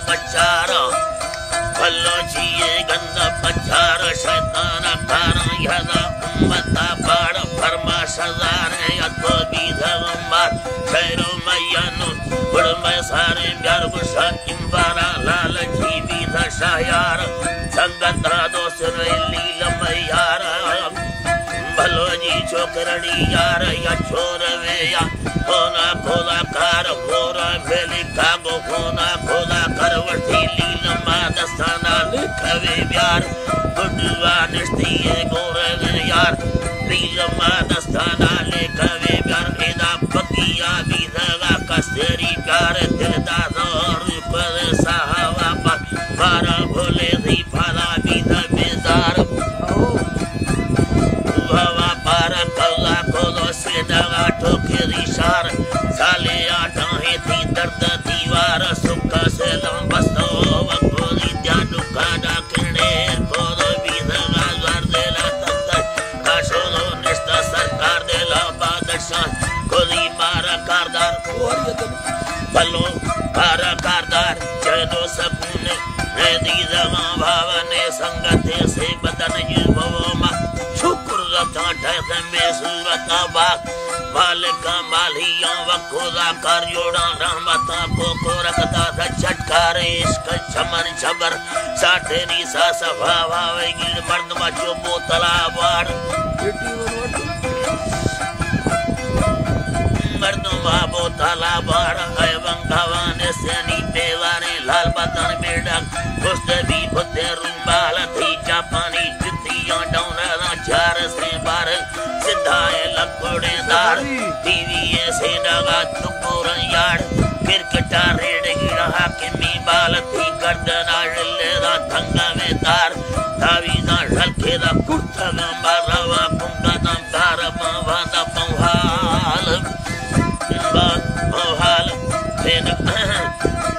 बचारा भलो जिए गंदा बचारा शैतान कारा यदा उम्मता बाड़ फरमा सजारे अतो बीधगंबार खैरो मैयानो बुड़ में सारे प्यार गुस्सा इंबारा लाल जी बीधा शायार संगत रादो सिरली लमयार भलो जी छोकरड़ी यार या छोर वे या होना खोदा कार मोरा भेली कागो होना खोदा करवटी लील मादस्ताना लिखवे प्यार गुडवा निष्ठिए गोरे यार लील मादस्ताना लिखवे प्यार एदा बकिया बीधगा कसेरी प्यार दिलदा जोर पर साहवा पर बारा भोले दी फाला बीधा बेजार बाबा पारा कल्ला कोलो से दगा ठोकेरी शार साले आटा है थी दर्द दीवार सुख से लंबस्तो वकोली जादू कादा किरणे कोलो बीधगा द्वार देला तत्त काशोलो निष्ठा सरकार देला बादशाह कोली मारा कारदार भलो पारा कारदार जयदो सकुने नदी जमा भावने संगते से बदन युवमा शुक्र रता ठहर में सूरत बाग मालिक मालिया वखुदा कर जोड़ा रहमता को रखता था छटकारे इसका चमन छबर साठेरी सा सभा भावेगी मर्द मचो बोतला बाड़ मर्द बाबो तला बाड़ एवं भवाने सेनी पेवाने लाल बतन बेड़ा खुश्ते भी खुदे रूबाल थी जापानी जुतियां डौना चार से बार सिद्धाए लकोड़े दार टीवी से डगा तुकुर यार क्रिकेटा रेड गिरा के मी बाल थी गर्दना ले दा थंगा में तार दावी दा हलके दा कुर्ता मारवा कुंगा दम तार बादा पंहाल पंहाल फेन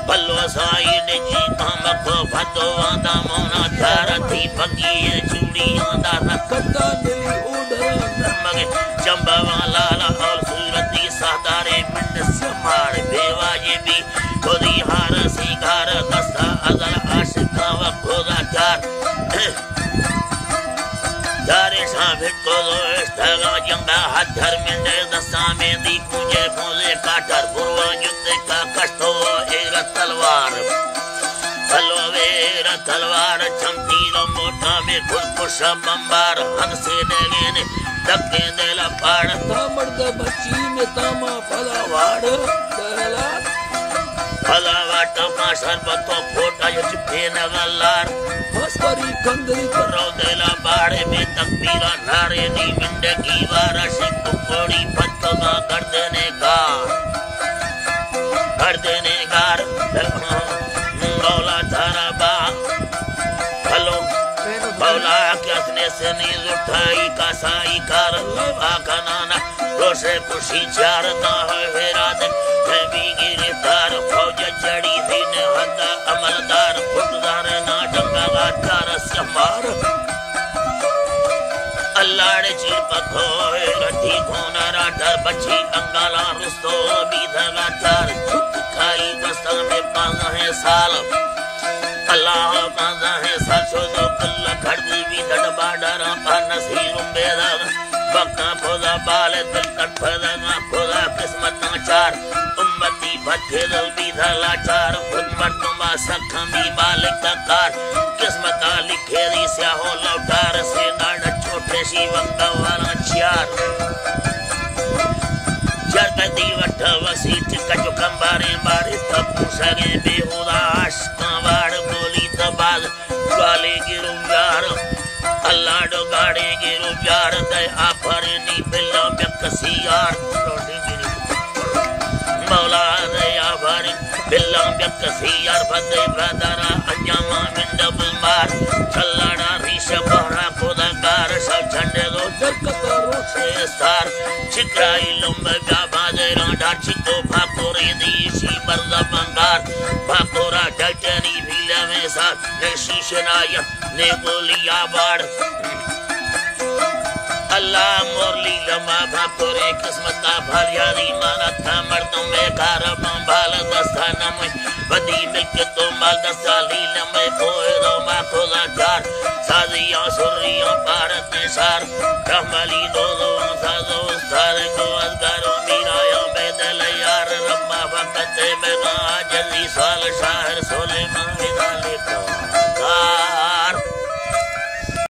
बल्लो साइड जी काम को भदो आदा मोना तार थी पगी चूड़ी आदा रखता दिली उड़रा मगे चंबा लाला और सूरती सादारे मिंड समार बेवा ये भी कोदी हार सिंगार दस्ता अजल आशिका व खोदा चार जारे साबित को इस्तेगा जंगा हथर में दे दस्ता में दी कुंजे फूले काटर बुरवा युद्ध का कष्टो एक तलवार भलो वेर तलवार चमकी लो मोटा में खुद कुछ बम्बार हद से देगे ने धक्के दे ला पाड़ तामर्द बच्ची में तामा फलावाड़ दहला फलावाट का शरबतो फोटा ये चिपके नगलार मस्करी कंदरी करो दे ला बाड़े में तकबीरा नारे नी मिंडे की वारा से कुकोड़ी फतवा कर देने गार मौला थारा बा भलो मौला किसने से नींद उठाई का साई कार आका नाना रोशे खुशी चारता है विराद है भी गिरफ्तार फौज चढ़ी थी ने हदा अमलदार फुटदार ना डंगा गाठार समार अल्लाह ने चीर पखो रठी कोना राठर बची अंगाला रुस्तो बीधा गाठार छुट खाई बस्तर में पांगा है साल अल्लाह पांगा है साचो दो कल्ला खड़दी भी धड़ बाडरा पा नसीर बेदा बक्का खोदा बाले दिल कट फदा खोदा किस्मत चार उम्मती भट्टे दल बीधा लाचार खुद मर्दमा सखमी बालिक कार किस्मत लिखे दी स्याहो लौटार से नाड़ छोटे सी वंगा वाला चार जगदी वठ वसीट कजो कंबारे मारे तब सगे बेहुदा आशिका वाड़ बोली तबाद वाले गिरो यार अल्लाह डो गाड़े गिरो यार दे आफरे नी बिल्ला बेकसी यार मौला दे आफरे बिल्ला बेकसी यार बदे बदरा अंजामा मिंड बुमार चलड़ा रीश बहरा खुदा कार सब झंडे दो दरकत रोशे सार चिकराई लंबे बाबाजे राडा चितो भाकोरे दीसी मर्द बंगार भाकोरा डटनी भीले में साथ ने शीशनाया ने गोलिया बाड़ अल्लाह मोरली लम्बा भाकोरे किस्मता भरियारी माना था मर्दों में कार बंबाल दस्ताना में बदी मिलके तो माल Sal da salina me puedo mato da jar Sadia surria para tesar Rahmalino sado sargo asgaro miraya bedelayar Ramma vakate me na jali sal shahar Suleiman vidalika